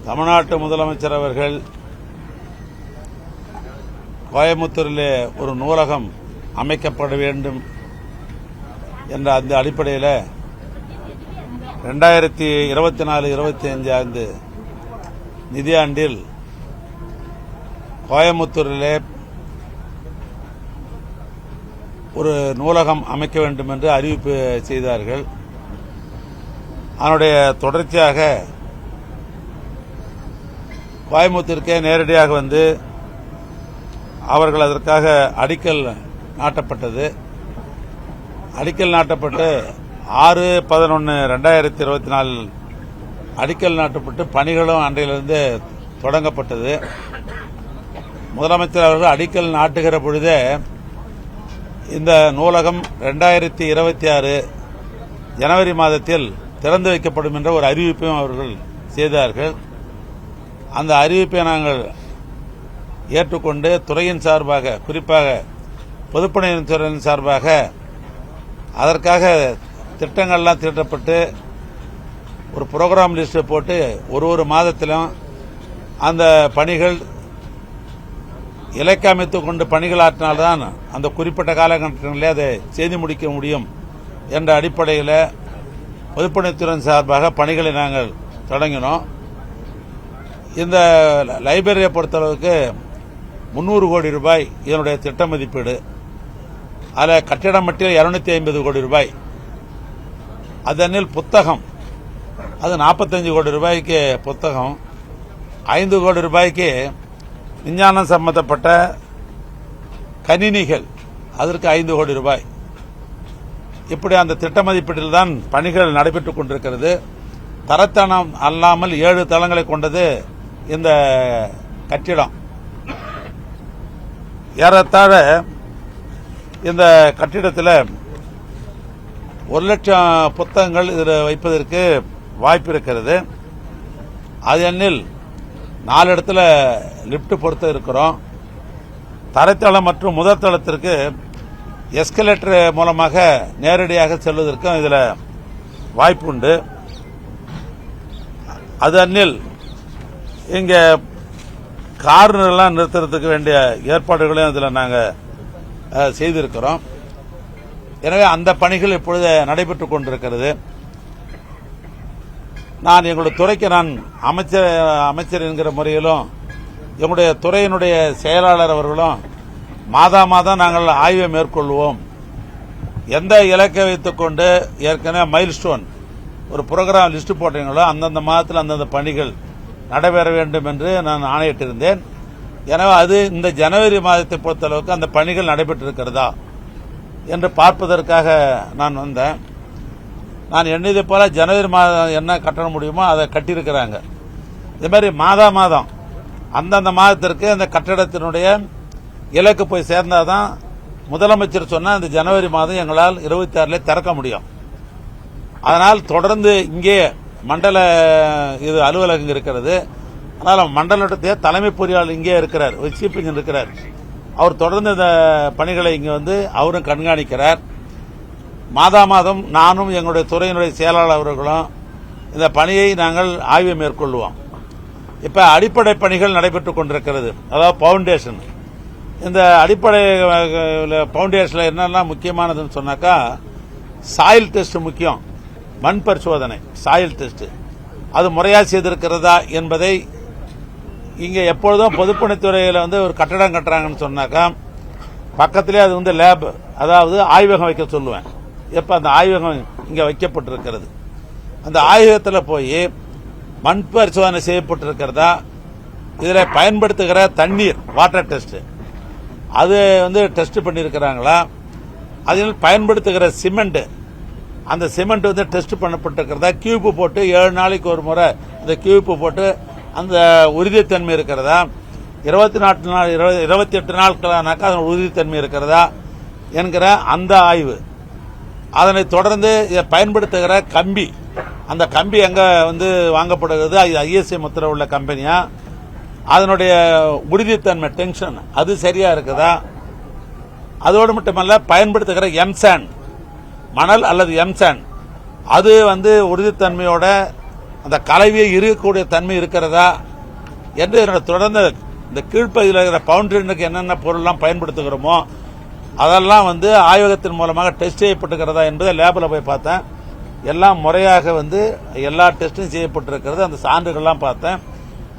தமிழ்நாட்டு முதலமைச்சர் அவர்கள் கோயம்புத்தூரிலே ஒரு நூலகம் அமைக்கப்பட வேண்டும் என்ற அந்த அடிப்படையில் 2024-25 நிதியாண்டில் கோயம்புத்தூரிலே ஒரு நூலகம் அமைக்க வேண்டும் என்று அறிவிப்பு செய்தார்கள். அதனுடைய தொடர்ச்சியாக கோயம்புத்தூருக்கே நேரடியாக வந்து அவர்கள் அதற்காக அடிக்கல் நாட்டப்பட்டது. அடிக்கல் நாட்டப்பட்டு 6/11/2024 அடிக்கல் நாட்டப்பட்டு பணிகளும் அன்றையிலிருந்து தொடங்கப்பட்டது. முதலமைச்சர் அவர்கள் அடிக்கல் நாட்டுகிற பொழுதே இந்த நூலகம் 2026 ஜனவரி மாதத்தில் திறந்து வைக்கப்படும் என்ற ஒரு அறிவிப்பையும் அவர்கள் செய்தார்கள். அந்த அறிவிப்பை நாங்கள் ஏற்றுக்கொண்டு துறையின் சார்பாக, குறிப்பாக பொதுப்பணித்துறையின் சார்பாக அதற்காக திட்டங்கள்லாம் தீட்டப்பட்டு ஒரு புரோகிராம் லிஸ்ட் போட்டு ஒரு மாதத்திலும் அந்த பணிகள் இலக்கு அமைத்துக் கொண்டு பணிகள் ஆற்றினால்தான் அந்த குறிப்பிட்ட காலகட்டத்திலே அதை செய்து முடிக்க முடியும் என்ற அடிப்படையில் பொதுப்பணித்துறையின் சார்பாக பணிகளை நாங்கள் தொடங்கினோம். இந்த லைப்ரரியை பொறுத்தளவுக்கு 300 கோடி ரூபாய் இதனுடைய திட்ட மதிப்பீடு. அதில் கட்டிடம் மட்டும் 250 கோடி ரூபாய். அதனில் புத்தகம் அது 45 கோடி ரூபாய்க்கு புத்தகம், 5 கோடி ரூபாய்க்கு விஞ்ஞானம் சம்பந்தப்பட்ட கணினிகள், அதற்கு 5 கோடி ரூபாய். இப்படி அந்த திட்ட மதிப்பீட்டில் தான் பணிகள் நடைபெற்றுக் கொண்டிருக்கிறது. தரத்தனம் அல்லாமல் 7 தளங்களை கொண்டது இந்த கட்டிடம். ஏறத்தாழ இந்த கட்டிடத்தில் 1 லட்சம் புத்தகங்கள் இதில் வைப்பதற்கு வாய்ப்பு இருக்கிறது. அதனில் 4 இடத்துல லிப்ட் பொறுத்து இருக்கிறோம். தரைத்தளம் மற்றும் முதல் தளத்திற்கு எஸ்கலேட்டர் மூலமாக நேரடியாக செல்வதற்கும் இதில் வாய்ப்பு உண்டு. அதனில் இங்கே கார்னர்லாம் நிறுத்துறதுக்கு வேண்டிய ஏற்பாடுகளையும் இதில் நாங்கள் செய்திருக்கிறோம். எனவே அந்த பணிகள் இப்பொழுது நடைபெற்றுக் கொண்டிருக்கிறது. நான் எங்களுடைய துறைக்கு அமைச்சர் என்கிற முறையிலும் எங்களுடைய துறையினுடைய செயலாளர் அவர்களும் மாதம் நாங்கள் ஆய்வை மேற்கொள்வோம். எந்த இலக்கை வைத்துக் கொண்டு ஏற்கனவே மைல்ஸ்டோன் ஒரு புரோகிராம் லிஸ்ட் போட்டீங்களோ அந்தந்த மாதத்தில் அந்தந்த பணிகள் நடைபெற வேண்டும் என்று நான் ஆணையிட்டிருந்தேன். எனவே அது இந்த ஜனவரி மாதத்தை பொறுத்தளவுக்கு அந்த பணிகள் நடைபெற்றிருக்கிறதா என்று பார்ப்பதற்காக நான் வந்தேன். நான் எண்ணியதை போல ஜனவரி மாதம் என்ன கட்ட முடியுமோ அதை கட்டியிருக்கிறாங்க. இதே மாதிரி மாதம் அந்தந்த மாதத்திற்கு அந்த கட்டடத்தினுடைய இலக்கு போய் சேர்ந்தாதான் முதலமைச்சர் சொன்ன இந்த ஜனவரி மாதம் எங்களால் 26 திறக்க முடியும். அதனால் தொடர்ந்து இங்கே மண்டல இது அலுவலகம் இருக்கிறது. அதனால் மண்டலத்துடைய தலைமை பொறியாளர் இங்கே இருக்கிறார், ஒரு சீஃப் இன்ஜினியர் இருக்கிறார். அவர் தொடர்ந்து இந்த பணிகளை இங்கே வந்து அவரும் கண்காணிக்கிறார். மாதம் நானும் எங்களுடைய துறையினுடைய செயலாளர் அவர்களும் இந்த பணியை நாங்கள் ஆய்வு மேற்கொள்வோம். இப்ப அடிப்படை பணிகள் நடைபெற்றுக் கொண்டிருக்கிறது. அதாவது பவுண்டேஷன். இந்த அடிப்படை பவுண்டேஷன்ல என்னெல்லாம் முக்கியமானதுன்னு சொன்னாக்கா, சாயில் டெஸ்ட் முக்கியம். மண் பரிசோதனை, சாயில் டெஸ்ட் அது முறையாக செய்திருக்கிறதா என்பதை இங்கே எப்பொழுதும் பொதுப்பணித்துறையில் வந்து ஒரு கட்டடம் கட்டுறாங்கன்னு சொன்னாக்கா பக்கத்திலே அது வந்து லேப், அதாவது ஆய்வகம் வைக்க சொல்லுவேன். எப்ப அந்த ஆய்வகம் இங்கே வைக்கப்பட்டிருக்கிறது, அந்த ஆய்வகத்தில் போய் மண் பரிசோதனை செய்யப்பட்டிருக்கிறதா, இதில் பயன்படுத்துகிற தண்ணீர் வாட்டர் டெஸ்ட் அது வந்து டெஸ்ட் பண்ணியிருக்கிறாங்களா, அதில் பயன்படுத்துகிற சிமெண்ட் அந்த சிமெண்ட் வந்து டெஸ்ட் பண்ணப்பட்டிருக்கிறதா, கியூப் போட்டு 7 நாளைக்கு ஒரு முறை இந்த கியூப் போட்டு அந்த உறுதித்தன்மை இருக்கிறதா, 28 நாட்களானாக்கா அதன் உறுதித்தன்மை இருக்கிறதா என்கிற அந்த ஆய்வு. அதனை தொடர்ந்து பயன்படுத்துகிற கம்பி, அந்த கம்பி எங்க வந்து வாங்கப்படுகிறது, ஐஎஸ்ஐ முத்திரை உள்ள கம்பெனியா, அதனுடைய உறுதித்தன்மை டென்ஷன் அது சரியா இருக்குதா, அதோடு மட்டுமல்ல பயன்படுத்துகிற எம்சாண்ட் மணல் அல்லது எம்சாண்ட் அது வந்து உறுதித்தன்மையோட அந்த கலவையை இருக்கக்கூடிய தன்மை இருக்கிறதா என்று தொடர்ந்து இந்த கீழ்ப்பகுதியில் இருக்கிற பவுண்டரினுக்கு என்னென்ன பொருள்லாம் பயன்படுத்துகிறோமோ அதெல்லாம் ஆய்வகத்தின் மூலமாக டெஸ்ட் செய்யப்பட்டிருக்கிறதா என்பதை லேபில் போய் பார்த்தேன். எல்லாம் முறையாக எல்லா டெஸ்டும் செய்யப்பட்டிருக்கிறது. அந்த சான்றுகள்லாம் பார்த்தேன்.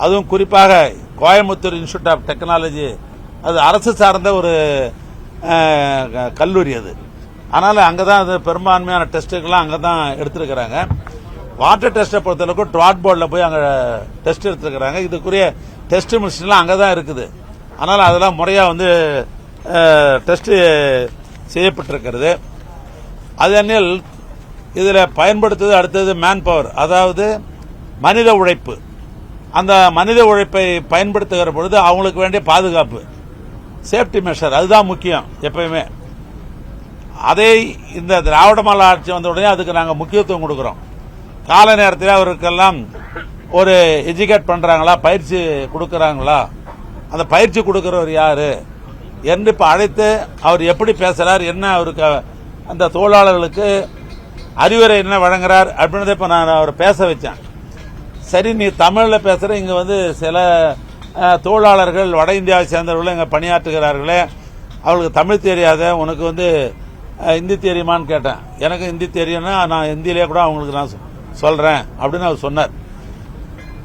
அதுவும் குறிப்பாக கோயம்புத்தூர் இன்ஸ்டிடியூட் ஆஃப் டெக்னாலஜி, அது அரசு சார்ந்த ஒரு கல்லூரி அது. அதனால அங்கதான் அது பெரும்பான்மையான டெஸ்ட்டுகள்லாம் அங்கே தான் எடுத்திருக்கிறாங்க. வாட்டர் டெஸ்ட்டை பொறுத்தளவுக்கு ட்ராட் போர்டில் போய் அங்கே டெஸ்ட் எடுத்துருக்கிறாங்க. இதுக்குரிய டெஸ்ட் மிஷின்லாம் அங்கே தான் இருக்குது. அதனால் அதெல்லாம் முறையாக டெஸ்ட் செய்யப்பட்டிருக்கிறது. அதனில் இதில் பயன்படுத்துவது அடுத்தது மேன் பவர், அதாவது மனித உழைப்பு. அந்த மனித உழைப்பை பயன்படுத்துகிற பொழுது அவங்களுக்கு வேண்டிய பாதுகாப்பு, சேஃப்டி மெஷர், அதுதான் முக்கியம் எப்பயுமே. அதை இந்த திராவிட மாடல் ஆட்சி வந்த உடனே அதுக்கு நாங்கள் முக்கியத்துவம் கொடுக்கிறோம். கால நேரத்தில் அவருக்கெல்லாம் ஒரு எஜுகேட் பண்றாங்களா, பயிற்சி கொடுக்கறாங்களா, அந்த பயிற்சி கொடுக்கிறவர் யாரு என்று இப்ப அழைத்து அவர் எப்படி பேசுறார், என்ன அவருக்கு அந்த தொழிலாளர்களுக்கு அறிவுரை என்ன வழங்குறார் அப்படின்னு இப்ப நான் அவர் பேச வச்சேன். சரி, நீ தமிழ்ல பேசுற, இங்க சில தொழிலாளர்கள் வட இந்தியாவை சேர்ந்தவர்கள் இங்க பணியாற்றுகிறார்களே, அவங்களுக்கு தமிழ் தெரியாத, உனக்கு ஹிந்தி தெரியுமான்னு கேட்டேன். எனக்கு ஹிந்தி தெரியும்னா நான் ஹிந்திலேயே கூட அவங்களுக்கு நான் சொல்றேன் அப்படின்னு அவர் சொன்னார்.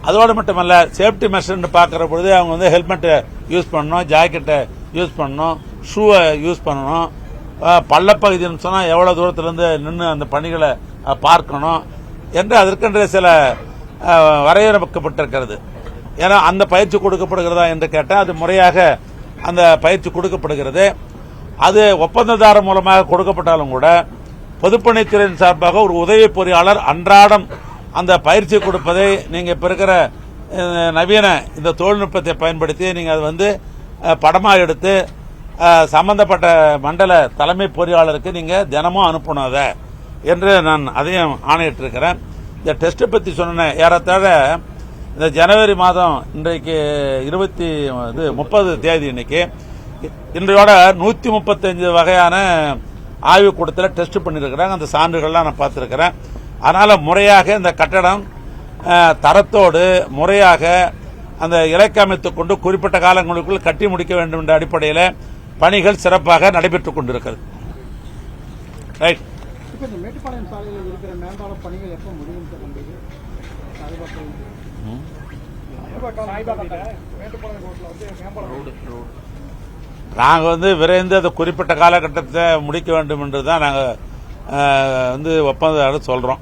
அதோடு மட்டுமல்ல, சேஃப்டி மெஷர்னு பார்க்கிற பொழுது அவங்க ஹெல்மெட்டை யூஸ் பண்ணணும், ஜாக்கெட்டை யூஸ் பண்ணணும், ஷூவை யூஸ் பண்ணணும், பள்ளப்பகுதின்னு சொன்னால் எவ்வளோ தூரத்திலிருந்து நின்று அந்த பணிகளை பார்க்கணும் என்று அதற்கென்ற சில வரையறுக்கப்பட்டிருக்கிறது. ஏன்னா அந்த பயிற்சி கொடுக்கப்படுகிறதா என்று கேட்டால் அது முறையாக அந்த பயிற்சி கொடுக்கப்படுகிறது. அது ஒப்பந்ததாரர் மூலமாக கொடுக்கப்பட்டாலும் கூட பொதுப்பணித்துறையின் சார்பாக ஒரு உதவி பொறியாளர் அன்றாடம் அந்த பயிற்சி கொடுப்பதை நீங்க இப்ப இருக்கிற நவீன இந்த தொழில்நுட்பத்தை பயன்படுத்தி நீங்க அது படமாக எடுத்து சம்பந்தப்பட்ட மண்டல தலைமை பொறியாளருக்கு நீங்க தினமும் அனுப்பணும் அதை என்று நான் அதையும் ஆணையிட்டிருக்கிறேன். இந்த டெஸ்ட் பத்தி சொன்ன ஏறத்தாழ இந்த ஜனவரி மாதம் இன்றைக்கு 30 தேதி, இன்னைக்கு இன்றையோட 135 வகையான ஆய்வுக்கூடத்தில் டெஸ்ட் பண்ணிருக்கிறாங்க. அந்த சான்றுகள்லாம் நான் பார்த்திருக்கிறேன். அதனால முறையாக இந்த கட்டடம் தரத்தோடு முறையாக அந்த இலக்கு அமைத்துக் கொண்டு குறிப்பிட்ட காலங்களுக்குள் கட்டி முடிக்க வேண்டும் என்ற அடிப்படையில் பணிகள் சிறப்பாக நடைபெற்றுக் கொண்டிருக்கிறது. ரைட். மேட்டுப்பாளையம் சாலையில் இருக்கிற மேம்பால பணிகள் எப்போ முடியும்? நாங்கள் விரைந்து அந்த குறிப்பிட்ட காலகட்டத்தை முடிக்க வேண்டும் என்று தான் நாங்கள் ஒப்பந்தம் சொல்றோம்.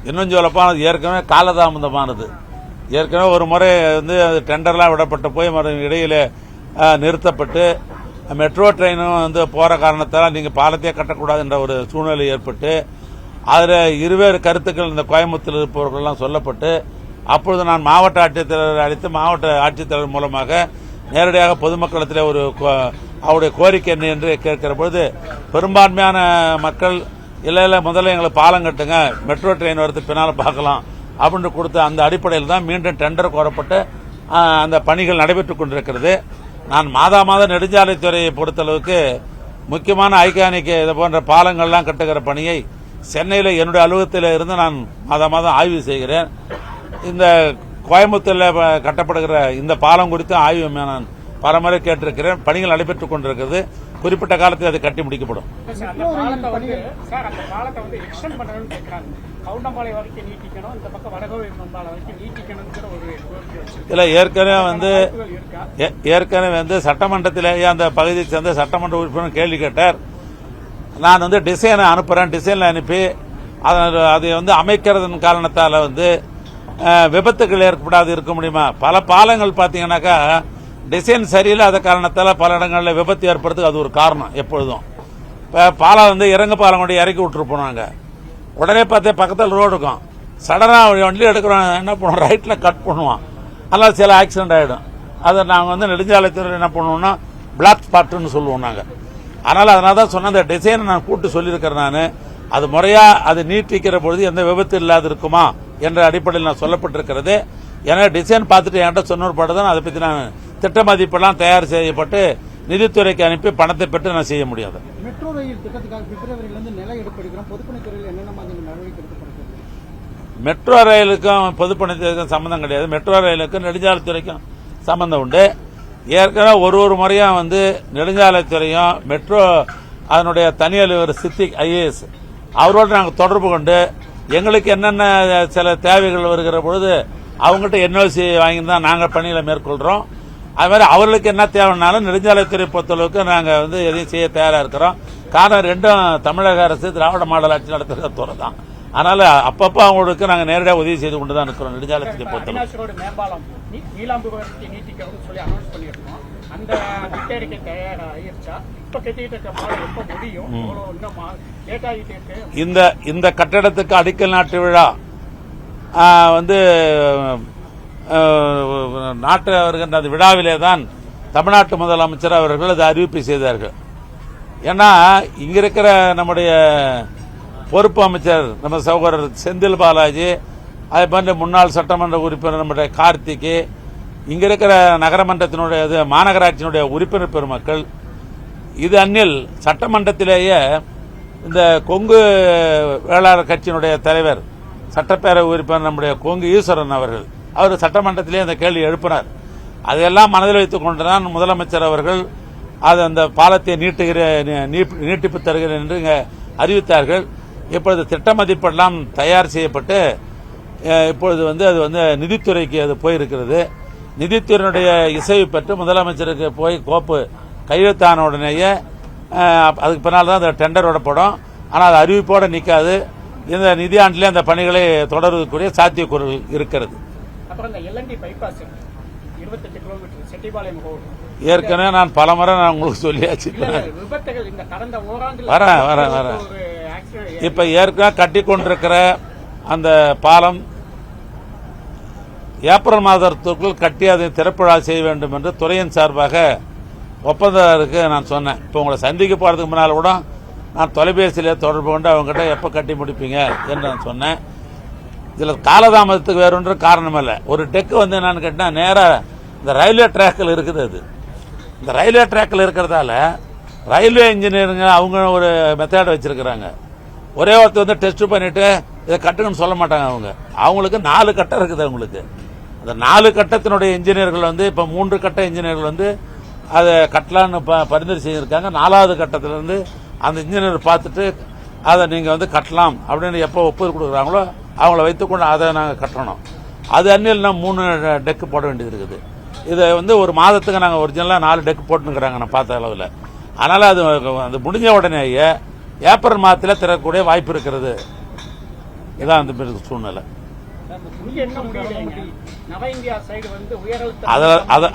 இன்னும் சொல்லப்போனா ஏற்கனவே காலதாமதமானது. ஏற்கனவே ஒரு முறை அது டெண்டர்லாம் விடப்பட்டு போய் இடையில நிறுத்தப்பட்டு மெட்ரோ ட்ரெயினும் போற காரணத்தால் நீங்க பாலத்தையே கட்டக்கூடாது என்ற ஒரு சூழ்நிலை ஏற்பட்டு அதில் இருவேறு கருத்துக்கள் இந்த கோயம்புத்தூர் இருப்பவர்கள்லாம் சொல்லப்பட்டு அப்பொழுது நான் மாவட்ட ஆட்சித்தலைவர் அழைத்து மாவட்ட ஆட்சித்தலைவர் மூலமாக நேரடியாக பொதுமக்களத்தில் அவருடைய கோரிக்கை என்ன என்று கேட்கிற பொழுது பெரும்பான்மையான மக்கள் இல்ல முதல்ல எங்களுக்கு பாலம் கட்டுங்க, மெட்ரோ ட்ரெயின் வரது பின்னால் பார்க்கலாம் அப்படின்னு கொடுத்த அந்த அடிப்படையில் தான் மீண்டும் டெண்டர் கோரப்பட்டு அந்த பணிகள் நடைபெற்றுக் கொண்டிருக்கிறது. நான் மாதம் நெடுஞ்சாலைத்துறையை பொறுத்தளவுக்கு முக்கியமான ஐகானிக் இது போன்ற பாலங்கள்லாம் கட்டுகிற பணியை சென்னையில் என்னுடைய அலுவலகத்தில் இருந்து நான் மாதம் ஆய்வு செய்கிறேன். இந்த கோயம்புத்தூரில் கட்டப்படுகிற இந்த பாலம் குறித்து ஆய்வு நான் பலமுறை கேட்டிருக்கிறேன். பணிகள் நடைபெற்றுக் கொண்டிருக்கிறது. குறிப்பிட்ட காலத்தில் அது கட்டி முடிக்கப்படும். இல்ல, ஏற்கனவே சட்டமன்றத்திலேயே அந்த பகுதியை சேர்ந்த சட்டமன்ற உறுப்பினர் கேள்வி கேட்டார். நான் டிசைனை அனுப்புறேன், டிசைன்ல அனுப்பி அதை அமைக்கிறதன் காரணத்தால விபத்துகள் ஏற்படாது இருக்க முடியுமா? பல பாலங்கள் பாத்தீங்கன்னாக்கா டிசைன் சரியில்லாத காரணத்தால பல இடங்களில் விபத்து ஏற்படுறதுக்கு அது ஒரு காரணம். எப்பொழுதும் பாலம் இறங்கு பாலம் கொண்டு இறக்கி விட்டுரு போனாங்க, உடனே பார்த்தே பக்கத்தில் ரோடு இருக்கும், சடனா வண்டி எடுக்கிறோம், என்ன பண்ணுவோம், ரைட்ல கட் பண்ணுவான், அதனால சில ஆக்சிடென்ட் ஆயிடும். அதை நாங்கள் நெடுஞ்சாலைத்துறை என்ன பண்ணுவோம்னா பிளாக் ஸ்பாட்னு சொல்லுவோம் நாங்க. அதனால தான் சொன்ன அந்த டிசைனை நான் கூட்டு சொல்லியிருக்கிறேன். நான் அது முறையா அது நீட்டிக்கிற பொழுது எந்த விபத்து இல்லாத இருக்குமா என்ற அடிப்படையில் நான் சொல்லப்பட்டிருக்கிறது. ஏன்னா டிசைன் பார்த்துட்டு என்கிட்ட சொன்ன பாடுதான் அதை பற்றி நான் திட்ட மதிப்பெல்லாம் தயார் செய்யப்பட்டு நிதித்துறைக்கு அனுப்பி பணத்தை பெற்று நான் செய்ய முடியாது. மெட்ரோ ரயில் திட்டத்துக்காக பிப்ரவரியிலிருந்து நில எடுப்பெடுக்கிறோம். பொதுப்பணித்துறையில் என்னென்ன மாதிரி நடவடிக்கை எடுக்கப்படுகிறது? மெட்ரோ ரயிலுக்கும் பொதுப்பணித்துறைக்கும் சம்பந்தம் கிடையாது. மெட்ரோ ரயிலுக்கும் நெடுஞ்சாலைத்துறைக்கும் சம்பந்தம் உண்டு. ஏற்கனவே ஒரு முறையும் வந்து நெடுஞ்சாலைத்துறையும் மெட்ரோ அதனுடைய தனி அலுவலர் சித்திக் ஐஏஎஸ் அவரோடு நாங்கள் தொடர்பு கொண்டு எங்களுக்கு என்னென்ன சில தேவைகள் வருகிற பொழுது அவங்ககிட்ட என்ஓசி வாங்கி தான் நாங்கள் பணிகளை மேற்கொள்கிறோம். அது மாதிரி அவர்களுக்கு என்ன தேவைனாலும் நெடுஞ்சாலைத்துறை பொறுத்தளவுக்கு நாங்கள் வந்து எதையும் செய்ய தயாராக இருக்கிறோம். காரணம் ரெண்டும் தமிழக அரசு திராவிட மாடல் ஆட்சி நடத்துகிற துறை தான். அதனால அப்பப்போ அவங்களுக்கு நாங்கள் நேரடியாக உதவி செய்து கொண்டு தான் இருக்கிறோம். நெடுஞ்சாலைத்துறை பொறுத்தளவு மேம்பாலம் நீட்டிக்கிறோம்னு சொல்லி அனௌன்ஸ் பண்ணியிருக்கோம். அந்த திட்டறிக்கை தயாராகிருச்சா? இப்ப கட்டிட்டு இருக்க பாலம் எப்ப முடியும்? லேட் ஆகிட்டு இருக்கு. இந்த கட்டடத்துக்கு அடிக்கல் நாட்டு விழா வந்து நாட்டு வருகின்ற அந்த விழாவிலே தான் தமிழ்நாட்டு முதலமைச்சர் அவர்கள் அதை அறிவிப்பு செய்தார்கள். ஏன்னா இங்க இருக்கிற நம்முடைய பொறுப்பு அமைச்சர் நம்ம சகோதரர் செந்தில் பாலாஜி, அதே போன்ற முன்னாள் சட்டமன்ற உறுப்பினர் நம்முடைய கார்த்திக், இங்க இருக்கிற நகரமன்றத்தினுடைய மாநகராட்சியினுடைய உறுப்பினர் பெருமக்கள், இது அந்நில் சட்டமன்றத்திலேயே இந்த கொங்கு வேளாளர் கட்சியினுடைய தலைவர் சட்டப்பேரவை உறுப்பினர் நம்முடைய கொங்கு ஈஸ்வரன் அவர்கள் அவர் சட்டமன்றத்திலே அந்த கேள்வி எழுப்பினார். அதையெல்லாம் மனதில் வைத்துக் கொண்டுதான் முதலமைச்சர் அவர்கள் அது அந்த பாலத்தை நீட்டிப்பு தருகிறேன் என்று அறிவித்தார்கள். இப்பொழுது திட்ட மதிப்பெல்லாம் தயார் செய்யப்பட்டு இப்பொழுது வந்து அது வந்து நிதித்துறைக்கு அது போயிருக்கிறது. நிதித்துறையினுடைய இசைவு பெற்று முதலமைச்சருக்கு போய் கோப்பு கையெழுத்தான உடனேயே அதுக்கு பின்னால் தான் அந்த டெண்டர் விடப்படும். ஆனால் அது அறிவிப்போடு நிற்காது. இந்த நிதியாண்டிலே அந்த பணிகளை தொடர்வதற்குரிய சாத்தியக்கூறு இருக்கிறது. ஏற்கனவே நான் பலமுறை நான் உங்களுக்கு சொல்லியாச்சு. வர இப்ப ஏற்கனவே கட்டி கொண்டிருக்கிற அந்த பாலம் ஏப்ரல் மாதத்திற்குள் கட்டி அதை திறப்புழா செய்ய வேண்டும் என்று துறையின் சார்பாக ஒப்பந்ததாரருக்கு நான் சொன்னேன். இப்போ உங்களை சந்திக்க போறதுக்கு முன்னால் கூட நான் தொலைபேசியிலே தொடர்பு கொண்டு அவங்ககிட்ட எப்போ கட்டி முடிப்பீங்க என்று நான் சொன்னேன். இதில் காலதாமதத்துக்கு வேற ஒன்றும் காரணம் இல்லை. ஒரு டெக்கு வந்து என்னன்னு கேட்டால் நேராக இந்த ரயில்வே ட்ராக்கில் இருக்குது. அது இந்த ரயில்வே ட்ராக்கில் இருக்கிறதால ரயில்வே இன்ஜினியருங்க அவங்க ஒரு மெத்தட் வச்சிருக்கிறாங்க. ஒரே ஒருத்தர் வந்து டெஸ்ட் பண்ணிட்டு இதை கட்டுங்கன்னு சொல்ல மாட்டாங்க. அவங்களுக்கு 4 கட்டம் இருக்குது. அவங்களுக்கு அந்த 4 கட்டத்தினுடைய இன்ஜினியர்கள் வந்து இப்போ 3 கட்ட இன்ஜினியர்கள் வந்து அதை கட்டலான்னு பரிந்துரை செய்திருக்காங்க. 4வது கட்டத்திலிருந்து அந்த இன்ஜினியர் பார்த்துட்டு அதை நீங்கள் வந்து கட்டலாம் அப்படின்னு எப்போ ஒப்புதல் கொடுக்குறாங்களோ அவங்கள வைத்துக்கொண்டு அதை நாங்கள் கட்டணும். அது அந்நில் நம்ம 3 டெக்கு போட வேண்டியது இருக்குது. இதை வந்து ஒரு மாதத்துக்கு நாங்கள் ஒரிஜினலாக 4 டெக்கு போட்டுருக்குறாங்க நான் பார்த்த அளவில். அதனால் அது முடிஞ்ச உடனேயே ஏப்ரல் மாதத்தில் திறக்கக்கூடிய வாய்ப்பு இருக்கிறது. இதான் அந்த சூழ்நிலை.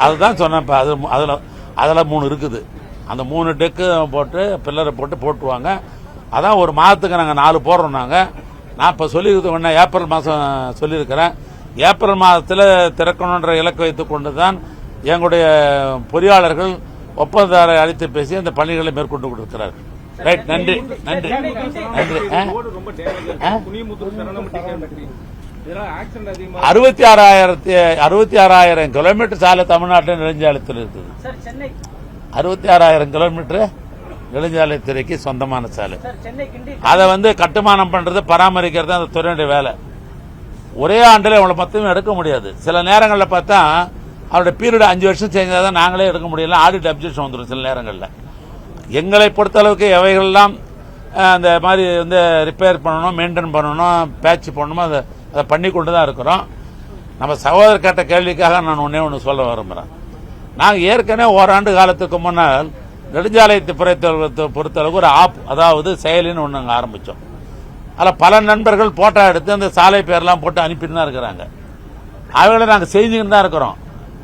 அதுதான் சொன்னேன். அதில் 3 இருக்குது. அந்த 3 டெக்கு போட்டு பில்லரை போட்டு போட்டுருவாங்க. அதான் ஒரு மாதத்துக்கு நாங்கள் 4 போடுறோம். நான் இப்போ சொல்லியிருக்க ஏப்ரல் மாதம் சொல்லியிருக்கிறேன். ஏப்ரல் மாதத்தில் திறக்கணுன்ற இலக்கு வைத்துக் கொண்டு தான் எங்களுடைய பொறியாளர்கள் ஒப்பந்ததாரை அழைத்து பேசி அந்த பணிகளை மேற்கொண்டு கொடுக்கிறார்கள். ரைட், நன்றி நன்றி நன்றி. 66,000 கிலோமீட்டர் சாலை தமிழ்நாட்டில் நெடுஞ்சாலைத்தில் இருக்குது. 66,000 கிலோமீட்டர் நெடுஞ்சாலைத்துறைக்கு சொந்தமான சாலை. அதை வந்து கட்டுமானம் பண்றது பராமரிக்கிறது அந்த துறையுடைய வேலை. ஒரே ஆண்டில் இவங்களை மொத்தமே எடுக்க முடியாது. சில நேரங்களில் பார்த்தா அவருடைய பீரியட் 5 வருஷம் செஞ்சாதான் நாங்களே எடுக்க முடியல. ஆடிட் அப்ஜெக்ஷன் வந்துடும் சில நேரங்களில். எங்களை பொறுத்தளவுக்கு எவைகள்லாம் அந்த மாதிரி வந்து ரிப்பேர் பண்ணணும், மெயின்டைன் பண்ணணும், பேட்ச் பண்ணணுமோ அதை பண்ணி கொண்டு தான் இருக்கிறோம். நம்ம சகோதரர் கேட்ட கேள்விக்காக நான் ஒன்று சொல்ல விரும்புகிறேன். நாங்கள் ஏற்கனவே ஓராண்டு காலத்துக்கு முன்னால் நெடுஞ்சாலைத்தை பொறுத்தளவுக்கு ஒரு ஆப், அதாவது செயலின்னு ஒன்று நாங்கள் ஆரம்பித்தோம். அதில் பல நண்பர்கள் போட்டோ எடுத்து அந்த சாலை பேர்லாம் போட்டு அனுப்பிட்டு தான் இருக்கிறாங்க. அவங்கள நாங்கள் செஞ்சுக்கிட்டு தான் இருக்கிறோம்.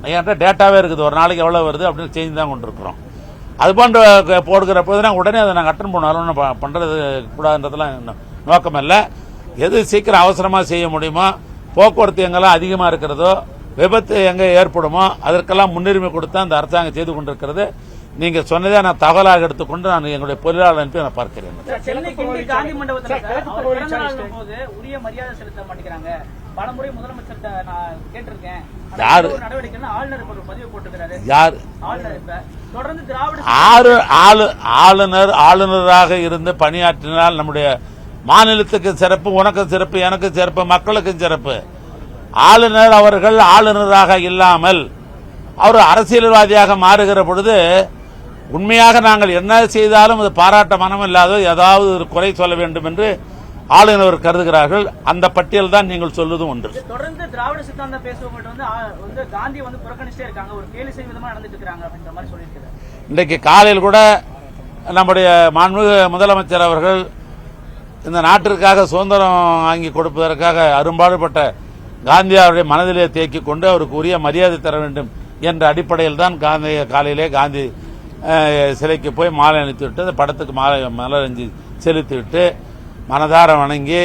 என்கிட்ட டேட்டாவே இருக்குது, ஒரு நாளைக்கு எவ்வளோ வருது அப்படின்னு செஞ்சு தான் கொண்டு இருக்கிறோம். அது போன்ற போடுகிற போது நாங்கள் உடனே அதை நாங்கள் அட்டன் பண்ணாலும் பண்ணுறது கூடாதுன்றதுலாம் நோக்கம் இல்லை. எது சீக்கிரம் அவசரமாக செய்ய முடியுமோ, போக்குவரத்து எங்கெல்லாம் அதிகமாக இருக்கிறதோ, விபத்து எங்கே ஏற்படுமோ அதற்கெல்லாம் முன்னுரிமை கொடுத்தா அந்த அரசாங்கம் செய்து கொண்டிருக்கிறது. நீங்க சொன்னதே நான் தகவலாக எடுத்துக்கொண்டு நான் எங்களுடைய பொருளாளர் அனுப்பி நான் பார்க்கிறேன். உரிய மரியாதை செலுத்த மாட்டேங்கிறாங்க. பலமுறை முதலமைச்சர் கேட்டிருக்கேன். ஆளுநராக இருந்து பணியாற்றினால் நம்முடைய மாநிலத்துக்கு சிறப்பு, உனக்கு சிறப்பு, எனக்கு சிறப்பு, மக்களுக்கும் சிறப்பு. ஆளுநர் அவர்கள் ஆளுநராக இல்லாமல் அவர் அரசியல்வாதியாக மாறுகிற பொழுது உண்மையாக நாங்கள் என்ன செய்தாலும் அது பாராட்ட மனம் இல்லாத ஏதாவது ஒரு குறை சொல்ல வேண்டும் என்று ஆளுநர் கருதுகிறார்கள். அந்த பட்டியல் தான் நீங்கள் சொல்வதும் ஒன்று. தொடர்ந்து திராவிட சித்தாந்தம் பேசுவவங்க வந்து காந்தி வந்து புறக்கணிச்சிட்டே இருக்காங்க, ஒரு கேலி செய்யும் விதமா நடந்துட்டு இருக்காங்க அப்படின்ற மாதிரி சொல்லியிருக்கிறார். இன்றைக்கு காலையில் கூட நம்முடைய மாண்புமிகு முதலமைச்சர் அவர்கள் இந்த நாட்டிற்காக சுதந்திரம் வாங்கி கொடுப்பதற்காக அரும்பாடுபட்ட காந்தியாருடைய மனதிலே தேக்கிக் கொண்டு அவருக்கு உரிய மரியாதை தர வேண்டும் என்ற அடிப்படையில் தான் காலையிலே காந்தி சிலைக்கு போய் மாலை அணித்துவிட்டு அந்த படத்துக்கு மலரஞ்சி செலுத்திவிட்டு மனதார வணங்கி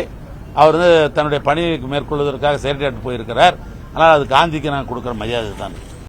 அவர் தன்னுடைய பணியை மேற்கொள்வதற்காக செயல்பட்டு போயிருக்கிறார். ஆனால் அது காந்திக்கு நான் கொடுக்கிற மரியாதை தான்.